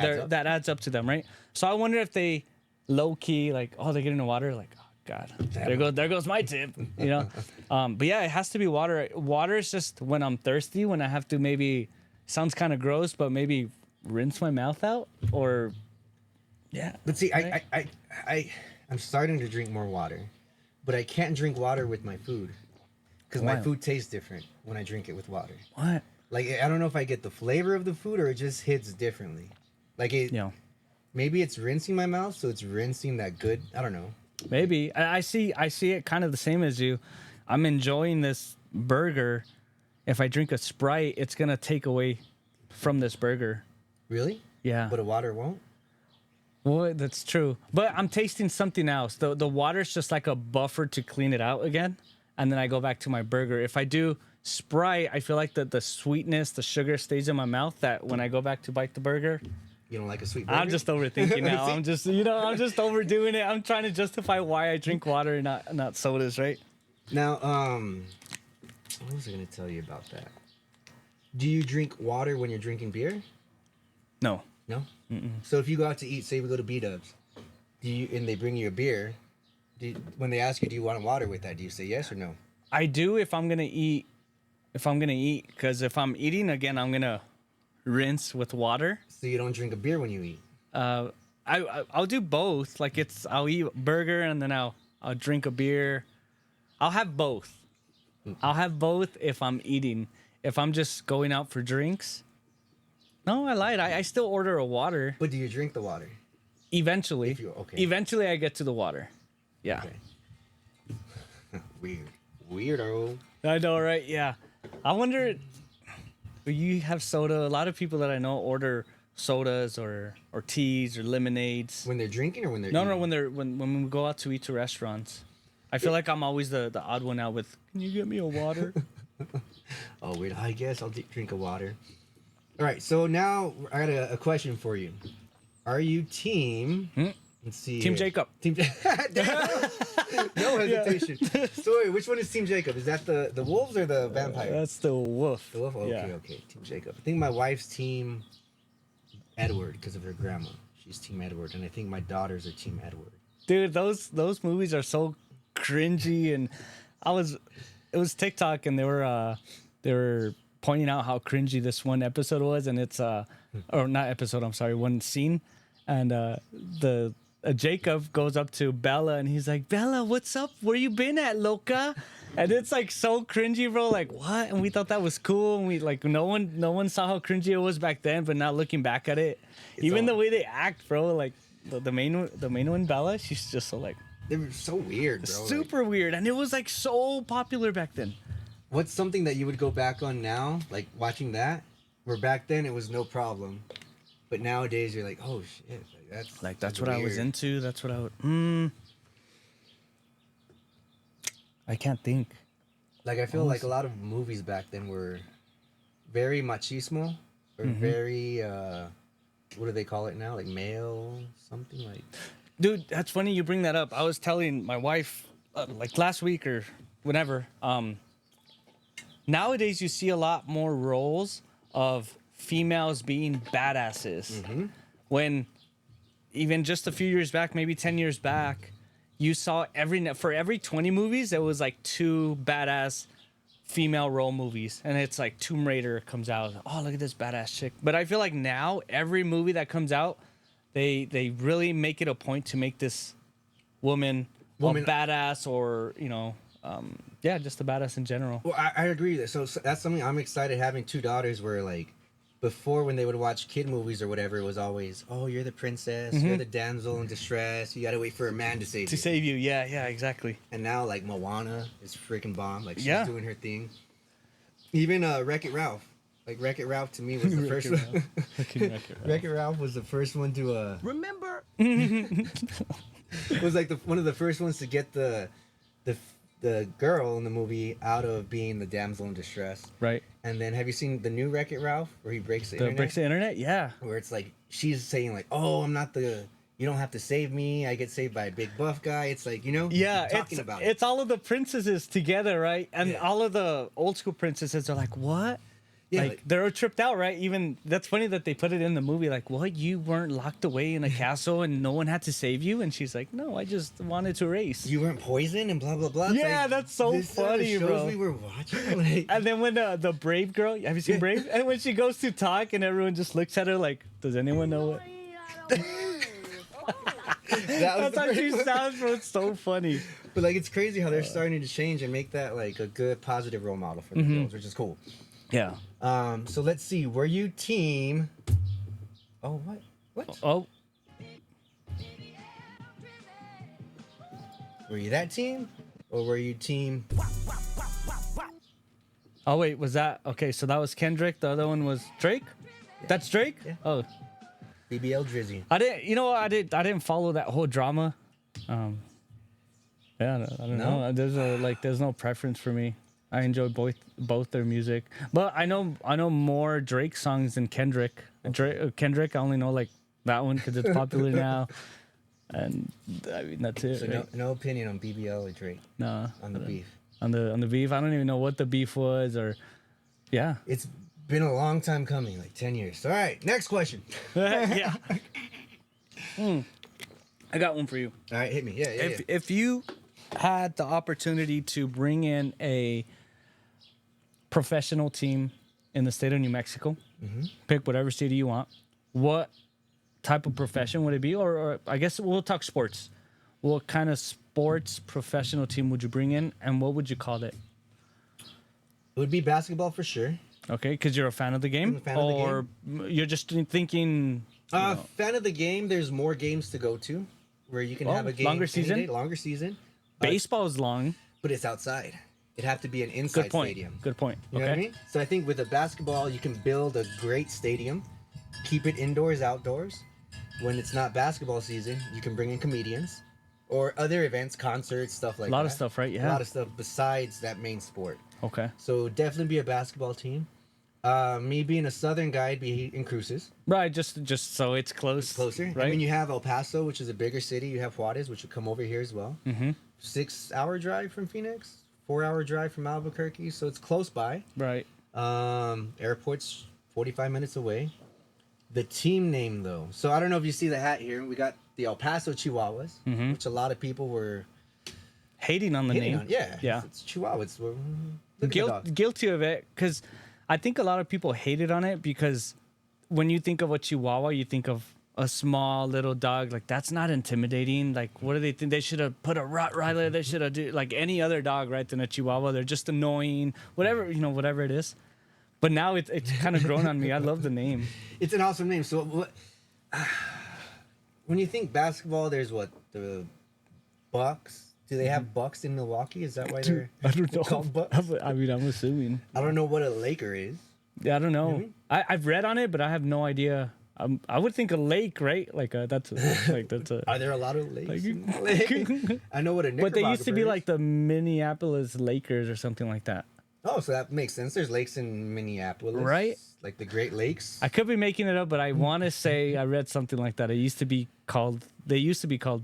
adds up to them, right? So I wonder if they low key like, oh, they're getting the water, like, oh God, there goes my tip, you know. But yeah, it has to be water. Water is just when I'm thirsty, when I have to maybe, sounds kind of gross, but maybe rinse my mouth out, or yeah. But see, right? I'm starting to drink more water, but I can't drink water with my food because my Why? food tastes different when I drink it with water. What? Like I don't know if I get the flavor of the food or it just hits differently. Like it, You know, maybe it's rinsing my mouth, so it's rinsing that good. I don't know. maybe I see it kind of the same as you. I'm enjoying this burger. If I drink a Sprite, it's gonna take away from this burger. Really? Yeah. But a water won't. Well, that's true. But I'm tasting something else. The water's just like a buffer to clean it out again, and then I go back to my burger. If I do Sprite, I feel like the sweetness, the sugar stays in my mouth. That when I go back to bite the burger, You don't like a sweet burger? I'm just overthinking now. See? I'm just overdoing it. I'm trying to justify why I drink water and not sodas, right? Now, what was I gonna tell you about that? Do you drink water when you're drinking beer? No. No. So if you go out to eat, say we go to B-Dubs, and they bring you a beer, when they ask you, do you want water with that? Do you say yes or no? I do if I'm gonna eat. Because if I'm eating again, I'm gonna rinse with water. So you don't drink a beer when you eat. I'll do both. Like I'll eat a burger and then I'll drink a beer. I'll have both. I'll have both if I'm eating. If I'm just going out for drinks, no, I lied. I still order a water. But do you drink the water? Eventually. Okay. Eventually, I get to the water. Yeah. Okay. Weirdo. I know, right? Yeah. I wonder. You have soda. A lot of people that I know order sodas or teas or lemonades. When they're drinking or when they're No, eating? when we go out to eat to restaurants. I feel like I'm always the odd one out with, can you get me a water? Oh, weird. I guess I'll drink a water. All right. So now I got a question for you. Are you team? Let's see. Team here. Jacob. Team. No hesitation. So wait, which one is Team Jacob? Is that the wolves or the vampire? That's the wolf. The wolf. Okay, Yeah. okay. Team Jacob. I think my wife's Team Edward because of her grandma. She's Team Edward, and I think my daughters are Team Edward. Dude, those movies are so cringy, and it was TikTok, and they were pointing out how cringy this one episode was, and it's or not episode, I'm sorry, one scene, and the Jacob goes up to Bella and he's like, Bella, what's up? Where you been at, loca? And it's like so cringy, bro. Like, what? And we thought that was cool, and we like no one saw how cringy it was back then, but now looking back at it, even the way they act, bro, like the main one, Bella, she's just so like They were so weird, bro. super weird, and it was like so popular back then. What's something that you would go back on now, like watching that, where back then it was no problem, but nowadays you're like, oh shit, That's what I was into. That's what I would. I can't think. Like I feel like a lot of movies back then were very machismo or very what do they call it now? Like male something like. Dude, that's funny you bring that up. I was telling my wife like last week or whenever. Nowadays you see a lot more roles of females being badasses. When even just a few years back, maybe 10 years back, you saw for every 20 movies, there was like 2 badass female role movies, and it's like Tomb Raider comes out. Oh, look at this badass chick. But I feel like now every movie that comes out, they really make it a point to make this woman a badass, or yeah, just a badass in general. Well, I agree. So that's something I'm excited having two daughters where like before when they would watch kid movies or whatever, it was always, oh, you're the princess, you're the damsel in distress, you gotta wait for a man to save you. To save you, yeah, exactly. And now like Moana is freaking bomb. Like she's Yeah. doing her thing. Even Wreck-It Ralph. Like Wreck-It Ralph to me was the first one. Wreck-It Ralph was the first one to Remember? was like one of the first ones to get the girl in the movie out of being the damsel in distress. Right. And then have you seen the new Wreck-It Ralph where he breaks the internet? Breaks the internet, yeah. Where it's like she's saying like, "Oh, I'm not you don't have to save me. I get saved by a big buff guy." It's like, Yeah, talking about it's all of the princesses together, right? And Yeah. all of the old school princesses are like, what? Yeah, like they're tripped out, right? Even that's funny that they put it in the movie. Like, what? You weren't locked away in a castle and no one had to save you? And she's like, no, I just wanted to race. you weren't poisoned and blah blah blah. It's Yeah, like, that's so this are the funny, shows bro. we were watching. Like, And then when the Brave girl, have you seen Brave? And when she goes to talk and everyone just looks at her like, does anyone know it? that was That's how she the sounds, bro. It's so funny. But like, it's crazy how they're starting to change and make that like a good positive role model for the girls, which is cool. Yeah. So let's see. Were you team? Oh, what? Oh, Were you that team, or were you team? oh wait, was that okay? So that was Kendrick. The other one was Drake. That's Drake. Yeah. Oh, BBL Drizzy. I didn't. You know what? I didn't follow that whole drama. Yeah, I don't know. There's no preference for me. I enjoy both their music, but I know more Drake songs than Kendrick. Kendrick, I only know like that one because it's popular now, and I mean that's it. So right? no opinion on BBL or Drake Nah, on the beef. on the beef. I don't even know what the beef was, or yeah. It's been a long time coming, like 10 years. All right, next question. Yeah. I got one for you. All right, hit me. Yeah. If you had the opportunity to bring in a professional team in the state of New Mexico, pick whatever city you want, what type of profession would it be? Or I guess we'll talk sports. What kind of sports professional team would you bring in, and what would you call it? It would be basketball for sure. Okay, because you're a fan of the game, I'm a fan of the or you're just thinking. Fan of the game. There's more games to go to, where you can have a game longer any season? day, longer season. Baseball is long. But it's outside. It'd have to be an inside Good point. stadium. Good point. You know what I mean? So I think with a basketball, you can build a great stadium, keep it indoors, outdoors. When it's not basketball season, you can bring in comedians or other events, concerts, stuff like that. A lot of stuff, right? Yeah. A lot of stuff besides that main sport. Okay. So definitely be a basketball team. Me being a southern guy, I'd be in Cruces. Right, just so it's close. Closer. Right. I mean, you have El Paso, which is a bigger city. You have Juarez, which will come over here as well. 6-hour drive from Phoenix, 4-hour drive from Albuquerque. So it's close by. Right. Airport's 45 minutes away. The team name, though. So I don't know if you see the hat here. We got the El Paso Chihuahuas, which a lot of people were Hating on the hitting name. on. Yeah. Yeah. It's Chihuahuas. Look at the dog. Guilty of it, because I think a lot of people hated on it because when you think of a Chihuahua, you think of a small little dog. Like, that's not intimidating. Like, what do they think? They should have put a Rottweiler. They should have do like any other dog, right, than a Chihuahua. They're just annoying. Whatever it is. But now it's kind of grown on me. I love the name. It's an awesome name. So when you think basketball, there's the Bucks. Do they have Bucks in Milwaukee? Is that why they're I don't know. called Bucks? I mean, I'm assuming. I don't know what a Laker is. Yeah, I don't know. You know what I've read on it, but I have no idea. I would think a lake, right? Like that's a. Are there a lot of lakes? Like- in LA? I know what a But they used to be knickerbocker like the Minneapolis Lakers or something like that. Oh, so that makes sense. There's lakes in Minneapolis, Right. Like the Great Lakes. I could be making it up, but I want to say I read something like that. They used to be called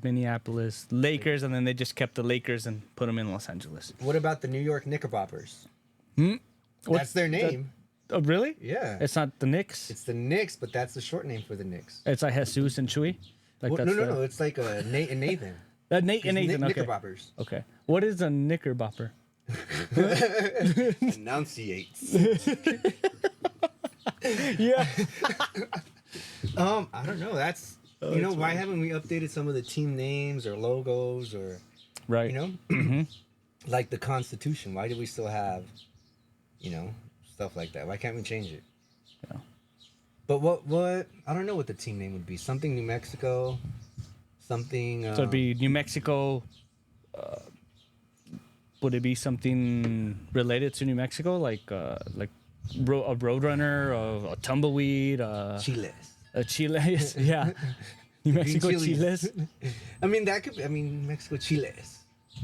Minneapolis Lakers, and then they just kept the Lakers and put them in Los Angeles. What about the New York Knickerbockers? What's That's their name. Oh, really? Yeah. It's not the Knicks. It's the Knicks, but that's the short name for the Knicks. It's like Jesus and Chewy. Like Well, that's no. It's like Nate and Nathan. Nate and Nathan. Okay. Knickerbockers. Okay. What is a knickerbopper? Enunciates. Yeah. I don't know. That's you know, why haven't we updated some of the team names or logos or Right. you know, like the Constitution? Why do we still have, you know, stuff like that? Why can't we change it? Yeah. But what? I don't know what the team name would be. Something New Mexico. Something. So it'd be New Mexico. Would it be something related to New Mexico, like a roadrunner, a tumbleweed, Chiles. a chile? Yeah, New Mexico Green chiles. I mean, that could. I mean, Mexico Chiles.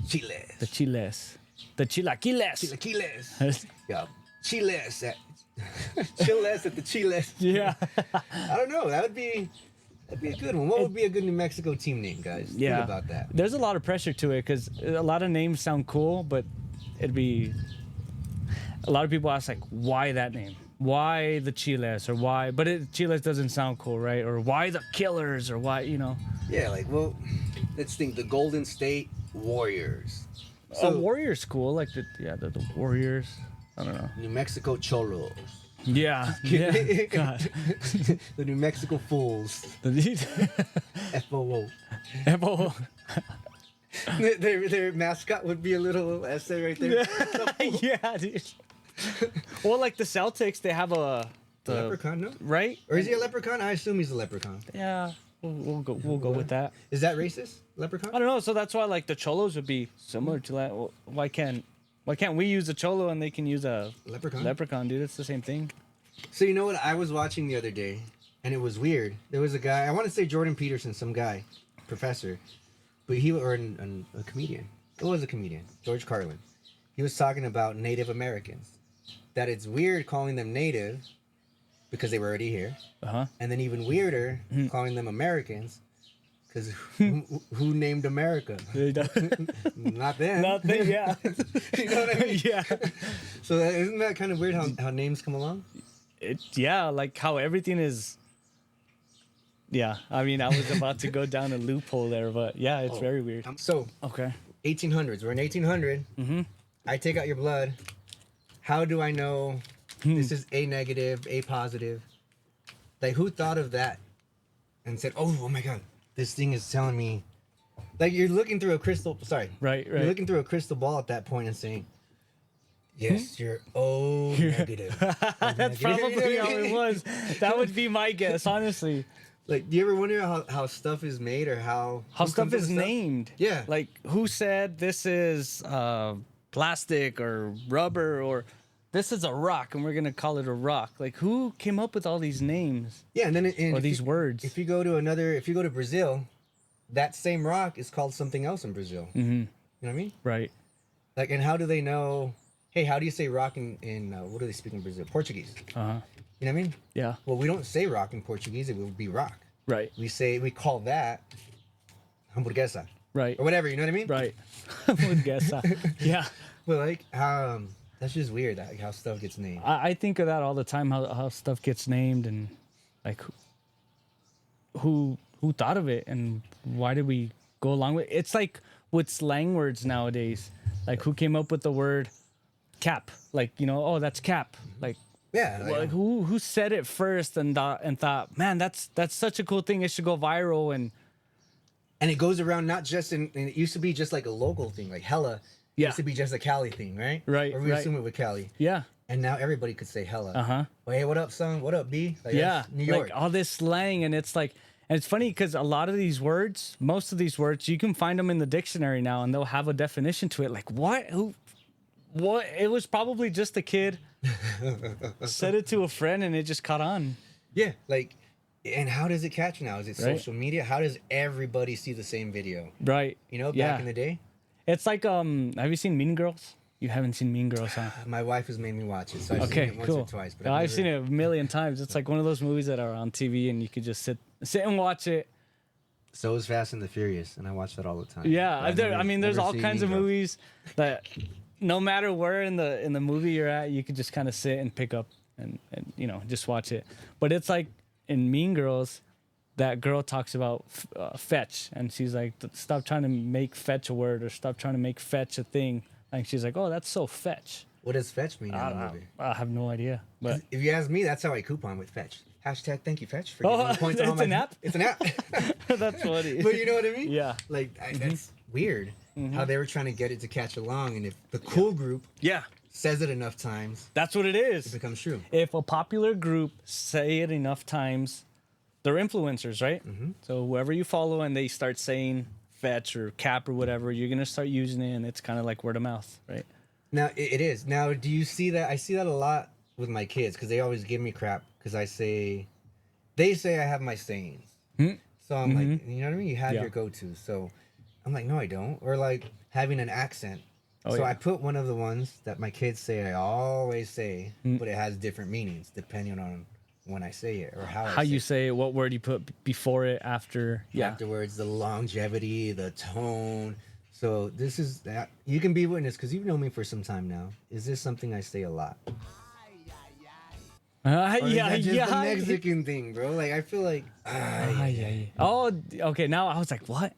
Chiles. The chiles, the chilaquiles. Chilaquiles. Yeah. Chiles at Chiles at the Chiles. Yeah, I don't know. That'd be a good one. What would be a good New Mexico team name, guys? yeah. Think about that. There's a lot of pressure to it because a lot of names sound cool, but it'd be a lot of people ask like, why that name? Why the Chiles or why? But Chiles doesn't sound cool, right? Or why the Killers or why, you know? Yeah, like, well, let's think. The Golden State Warriors. Warriors cool, like the Warriors. I don't know. New Mexico Cholos. Yeah, yeah. God. The New Mexico Fools. FOO. Evo. Their mascot would be a little essay right there. Yeah, dude. Well, like the Celtics, they have the Leprechaun, no? right? Or is he a leprechaun? I assume he's a leprechaun. Yeah, we'll go with that. Is that racist? Leprechaun? I don't know. So that's why like the Cholos would be similar to that. Well, why can't we use a Cholo and they can use a Leprechaun, dude? It's the same thing. So you know what I was watching the other day, and it was weird. There was a guy. I want to say Jordan Peterson, some guy, professor, but he or a comedian. It was a comedian, George Carlin. He was talking about Native Americans. That it's weird calling them native because they were already here, and then even weirder calling them Americans because who named America? Not them. Nothing. Yeah. You know what I mean? Yeah. So isn't that kind of weird how names come along? Yeah, like how everything is. Yeah, I mean, I was about to go down a loophole there, but yeah, it's very weird. So Okay. 1800s. We're in 1800. I take out your blood. How do I know this is A negative, A positive? Like, who thought of that and said, oh my God, this thing is telling me. Like, you're looking through a crystal. Sorry. Right. You're looking through a crystal ball at that point and saying, yes, you're O negative. That's probably how it was. That would be my guess, honestly. Like, do you ever wonder how stuff is made or how who Stuff comes up is with named. Yeah. Like who said this is plastic or rubber or this is a rock and we're gonna call it a rock? Like who came up with all these names? Yeah, and then Or these words. If you go to Brazil, that same rock is called something else in Brazil. You know what I mean? Right. Like, and how do they know? Hey, how do you say rock in what do they speak in Brazil? Portuguese. You know what I mean? Yeah. Well, we don't say rock in Portuguese. It would be rock. Right. We call that hamburguesa Right. or whatever. You know what I mean? Right. I would guess. Yeah. But like, that's just weird. Like how stuff gets named. I think of that all the time. How stuff gets named and like who thought of it and why did we go along with it? It's like with slang words nowadays. Like who came up with the word cap? Like oh that's cap. Like. Yeah. Like who said it first and thought, man, that's such a cool thing. It should go viral and it goes around not just and it used to be just like a local thing, like hella. Yeah. Used to be just a Cali thing, right? Right, Or we right. assume it with Cali. yeah, And now everybody could say hella. Uh-huh. Well, hey, what up, son? What up, B? Like, yeah, that's New York. like all this slang and it's like, and it's funny because a lot of these words, most of these words, you can find them in the dictionary now and they'll have a definition to it. Like what? What? It was probably just a kid said it to a friend and it just caught on. Yeah, like, and how does it catch now? Is it Right. social media? How does everybody see the same video? Right. You know, back Yeah. in the day, It's like have you seen Mean Girls? You haven't seen Mean Girls, huh? my wife has made me watch it, so I've Okay, seen it once cool. or twice. But I've seen it a million times. It's like one of those movies that are on TV and you could just sit and watch it. So is Fast and the Furious, and I watch that all the time. Yeah, But there's never all seen kinds of Mean Girls. movies that no matter where in the movie you're at, you could just kind of sit and pick up and just watch it. But it's like in Mean Girls, that girl talks about fetch, and she's like, stop trying to make fetch a word or stop trying to make fetch a thing. And she's like, "Oh, that's so fetch." What does fetch mean in I the don't know. movie? I have no idea. But If you ask me, that's how I coupon with fetch. Hashtag thank you, fetch. For giving me points on all it's my- an app. It's an app. That's funny. But you know what I mean? Yeah. Like, that's weird how they were trying to get it to catch along. And if the cool group Yeah, says it enough times, that's what it it is. becomes true. If a popular group say it enough times, they're influencers, right? So whoever you follow and they start saying fetch or cap or whatever, you're gonna start using it, and it's kind of like word of mouth, right? Now, it is. Now, do you see that? I see that a lot with my kids because they always give me crap because they say I have my sayings. So I'm like, you know what I mean? You have Yeah. your go-to. So I'm like, no, I don't. Or like having an accent. Oh, So yeah. I put one of the ones that my kids say I always say, but it has different meanings depending on when I say it or how How I say you it. say it, what word you put before it, after. Yeah. Afterwards, the longevity, the tone. So this is that you can be witness because you've known me for some time now. Is this something I say a lot? Or is Yeah, that just yeah. the Mexican thing, bro? Like I feel like Oh, okay. Now I was like, what?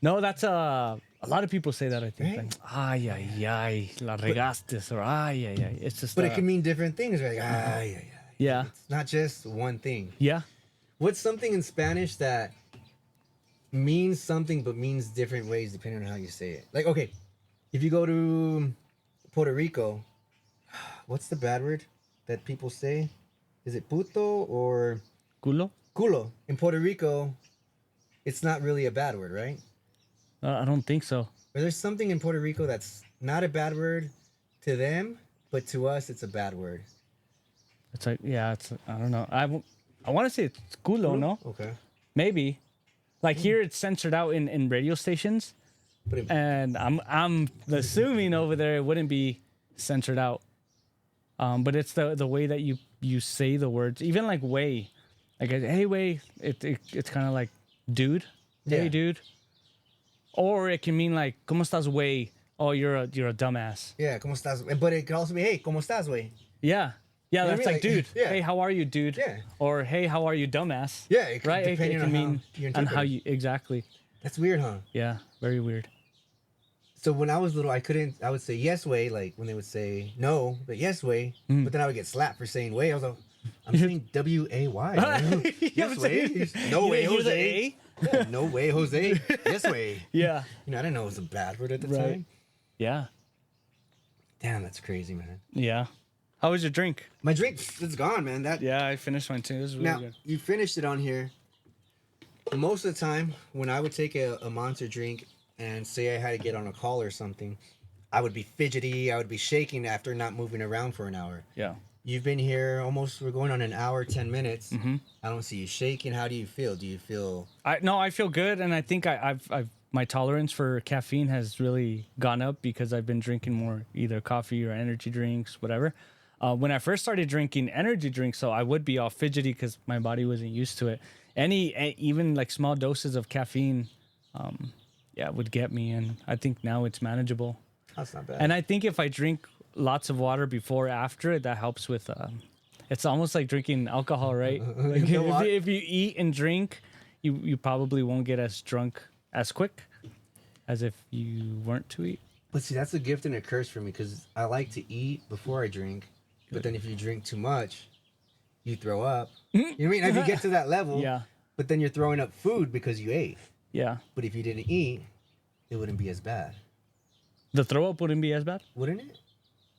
No, that's a lot of people say that. I think. Right? Like, ay, ay, ay, la regaste, or ay, ay, ay. It's just. but it can mean different things. Like yeah. Yeah. It's not just one thing. Yeah. What's something in Spanish that means something but means different ways depending on how you say it? Like okay, if you go to Puerto Rico, what's the bad word that people say? Is it puto or Culo. culo? In Puerto Rico, it's not really a bad word, right? I don't think so. Or there's something in Puerto Rico that's not a bad word to them, but to us, it's a bad word. It's like, yeah, it's. I don't know. I want to say it's culo, no? Okay. Maybe. Like here, it's censored out in radio stations, But it, and I'm assuming over there it wouldn't be censored out. But it's the way that you say the words, even like way, like hey way, it's kind of like dude, hey Yeah. dude, or it can mean like ¿Cómo estás way? Oh, you're a dumbass. yeah, ¿cómo estás? But it can also be, hey, ¿cómo estás, güey? Yeah, yeah, what I that's mean? like, Like, dude. yeah. Hey, how are you, dude? Yeah. Or hey, how are you, dumbass? Yeah, it could- right. depending It on can how mean you on interpret how it. you exactly. That's weird, huh? Yeah, very weird. So when I was little, I would say yes, way, like when they would say no, but yes, way. But then I would get slapped for saying way. I was like, I'm saying W-A-Y. Yes, way. No way, You hear the Jose. A? Yeah, no way, Jose. Yes, way. Yeah, You know, I didn't know it was a bad word at the Right. time. yeah, Damn, that's crazy, man. yeah. How was your drink? My drink, it's gone, man. That Yeah, I finished mine too. It was really now good. you finished it on here. Most of the time, when I would take a monster drink and say I had to get on a call or something, I would be fidgety. I would be shaking after not moving around for an hour. Yeah. You've been here almost. We're going on an hour, 10 minutes. Mm-hmm. I don't see you shaking. How do you feel? Do you feel? I feel good, and I think I've my tolerance for caffeine has really gone up because I've been drinking more either coffee or energy drinks, whatever. When I first started drinking energy drinks, so I would be all fidgety because my body wasn't used to it. Even like small doses of caffeine, would get me, and I think now it's manageable. That's not bad. And I think if I drink lots of water before or after it, that helps with. It's almost like drinking alcohol, right? Like You know what? if you eat and drink, you probably won't get as drunk as quick as if you weren't to eat. But see, that's a gift and a curse for me because I like to eat before I drink. But then if you drink too much, you throw up. You know what I mean? If you get to that level, Yeah. but then you're throwing up food because you ate. Yeah, But if you didn't eat, it wouldn't be as bad, the throw up wouldn't be as bad. wouldn't it?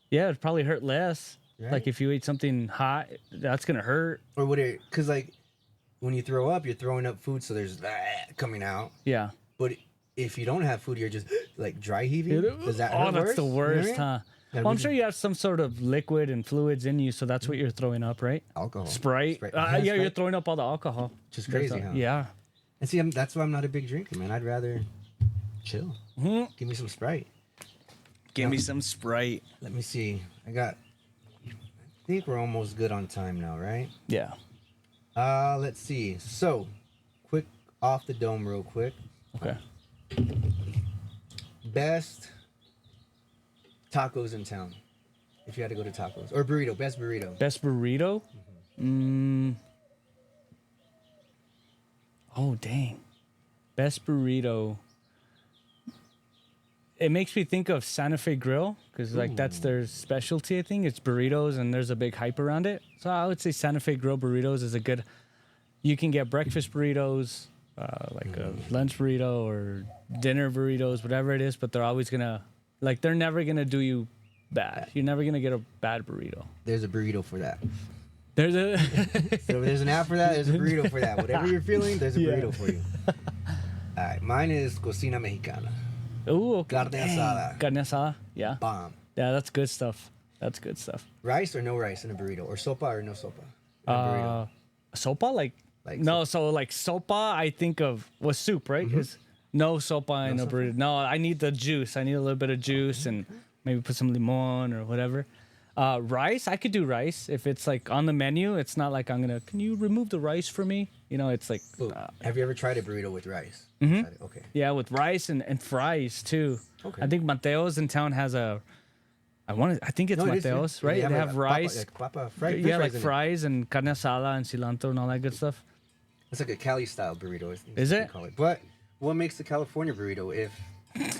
Yeah, it'd probably hurt less. Right. Like if you ate something hot, that's gonna hurt. Or would it? Because like when you throw up, you're throwing up food, so there's that coming out. Yeah. But if you don't have food, you're just like dry heaving. Does that Oh, hurt that's worse? the You know what I worst, mean? huh? Yeah, Well, I'm we sure you have some sort of liquid and fluids in you, so that's what you're throwing up, right? Alcohol. Sprite. Sprite. Yeah, you're Sprite. throwing up all the alcohol. Just crazy, That's huh? Yeah. And see, that's why I'm not a big drinker, man. I'd rather chill. Give me some Sprite. Give me some Sprite. Let me see. I think we're almost good on time now, right? Yeah. Let's see. So, quick off the dome, real quick. Okay. Best tacos in town. If you had to go to tacos or burrito, best burrito. Best burrito? Oh, dang. Best burrito. it makes me think of Santa Fe Grill because like that's their specialty. I think it's burritos, and there's a big hype around it. So I would say Santa Fe Grill burritos is a good. You can get breakfast burritos, like a lunch burrito or dinner burritos, whatever it is. But they're always gonna they're never gonna do you bad. You're never gonna get a bad burrito. There's a burrito for that. There's a So if there's an app for that, there's a burrito for that. Whatever you're feeling, there's a Yeah. burrito for you. All right, mine is cocina mexicana. ooh, okay. Carne asada. Carne asada. Yeah. Bomb. Yeah, that's good stuff. That's good stuff. Rice or no rice in a burrito, or sopa or no sopa in a burrito. Sopa Like no, so like sopa I think of was soup, right? Is no sopa in a burrito. No, I need the juice. I need a little bit of juice and maybe put some limon or whatever. Rice, I could do rice if it's like on the menu. It's not like I'm gonna. Can you remove the rice for me? You know, it's like Ooh, have you ever tried a burrito with rice? Mm-hmm. Okay. yeah, with rice and fries too. Okay. I think Mateo's in town has a. I think it's No, it is, Mateo's, yeah. right? Yeah, They like have papa- rice. like papa, fried Yeah, like in it. fries and carne asada and cilantro and all that good stuff. It's like a Cali style burrito. Is what they it? call it. But what makes the California burrito?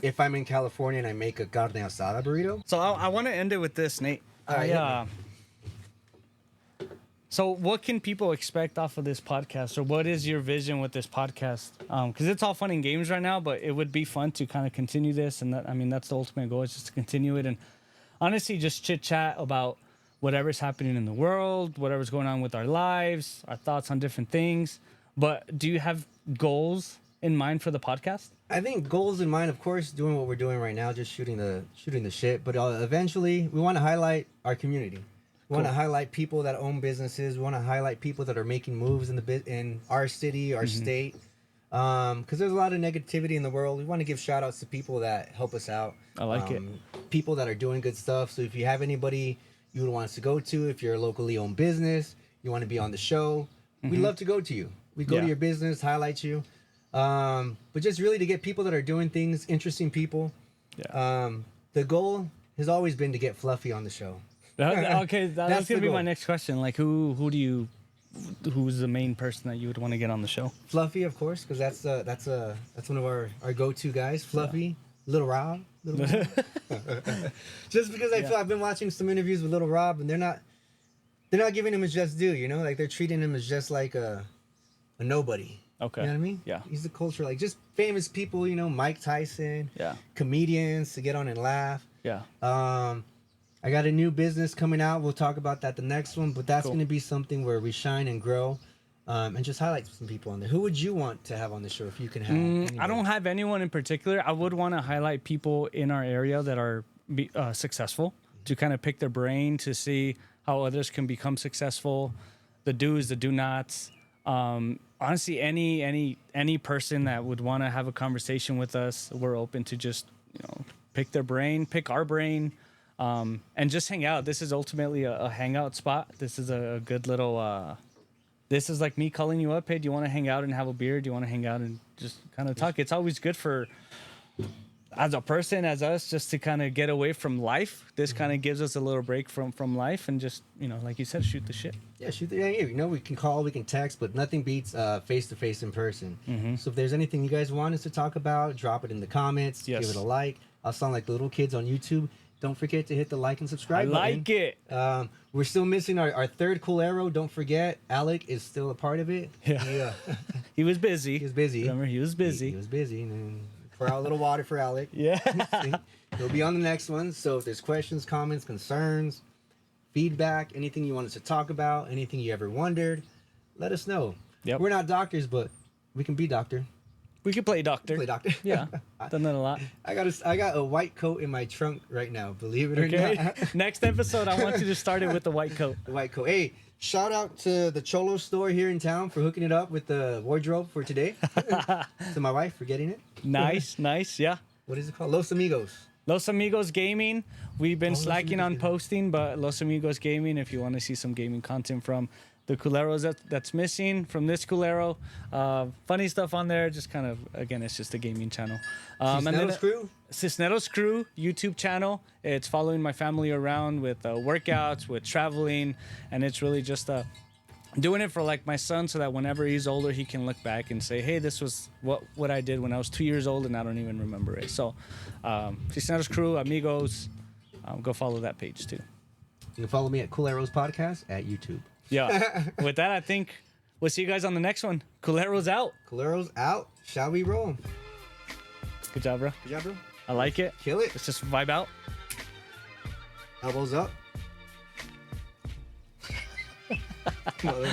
If I'm in California and I make a carne asada burrito, So I want to end it with this, Nate. All right, hit So what can people expect off of this podcast, or what is your vision with this podcast? Because it's all fun and games right now, but it would be fun to kind of continue this, and that's the ultimate goal, is just to continue it, and honestly, just chit chat about whatever's happening in the world, whatever's going on with our lives, our thoughts on different things. But do you have goals in mind for the podcast? I think goals in mind, of course, doing what we're doing right now, just shooting the shit. But eventually, we want to highlight our community. We want to highlight people that own businesses. We want to highlight people that are making moves in our city, our state. Because there's a lot of negativity in the world. We want to give shout outs to people that help us out. I like it. People that are doing good stuff. So if you have anybody you would want us to go to, if you're a locally owned business, you want to be on the show, we'd love to go to you. We go to your business, highlight you. But just really to get people that are doing things, interesting people. Yeah. The goal has always been to get Fluffy on the show. Okay, that's That's gonna the be my goal. next question. Like, who's the main person that you would want to get on the show? Fluffy, of course, because that's one of our go-to guys. Fluffy, Little Rob. Just because I feel I've been watching some interviews with Little Rob, and they're not giving him his just due. You know, like they're treating him as just like a nobody. Okay. You know what I mean? Yeah. He's the culture, like just famous people. You know, Mike Tyson. Yeah. Comedians to get on and laugh. Yeah. I got a new business coming out. We'll talk about that the next one, but that's Cool. going to be something where we shine and grow, and just highlight some people on there. Who would you want to have on the show if you can have? I anybody? don't have anyone in particular. I would want to highlight people in our area that are successful, to kind of pick their brain to see how others can become successful, the do's, the do nots. Honestly, any person that would want to have a conversation with us, we're open to just pick their brain, pick our brain. And just hang out. This is ultimately a hangout spot. This is a good little. This is like me calling you up. Hey, do you want to hang out and have a beer? Do you want to hang out and just kind of talk? It's always good for, as a person, as us, just to kind of get away from life. This kind of gives us a little break from life, and just like you said, shoot the shit. Yeah, shoot. We can call, we can text, but nothing beats face to face in person. So if there's anything you guys want us to talk about, drop it in the comments. Yes. Give it a like. I'll sound like the little kids on YouTube. Don't forget to hit the like and subscribe I button. like it. We're still missing our third Culero. Don't forget, Alec is still a part of it. Yeah. He was busy. He was busy. Remember, he was busy. He was busy. And pour out a little water for Alec. Yeah. He'll be on the next one. So if there's questions, comments, concerns, feedback, anything you want us to talk about, anything you ever wondered, let us know. Yep. We're not doctors, but we can be doctor. We could play doctor. Play doctor. Yeah, done that a lot. I got a white coat in my trunk right now. Believe it or Okay. not. Next episode, I want you to start it with the white coat. The white coat. Hey, shout out to the Cholo store here in town for hooking it up with the wardrobe for today. To my wife for getting it. Nice, yeah. What is it called? Los Amigos. Los Amigos Gaming. We've been Los slacking Amigos on Gaming. posting, but Los Amigos Gaming, if you want to see some gaming content from the Culeros that's missing from this Culero. Funny stuff on there. Just kind of, again, it's just a gaming channel. Cisneros Crew? Cisneros Crew YouTube channel. It's following my family around with workouts, with traveling, and it's really just doing it for like my son, so that whenever he's older, he can look back and say, "Hey, this was what I did when I was 2 years old, and I don't even remember it." So, Cisneros Crew, amigos, go follow that page too. You can follow me at Cool Arrows Podcast at YouTube. Yeah. With that, I think we'll see you guys on the next one. Culeros out. Cool Arrows out. Shall we roll? Good job, bro. Good job, bro. I like it. Kill it. Let's just vibe out. Elbows up. Motherfucker.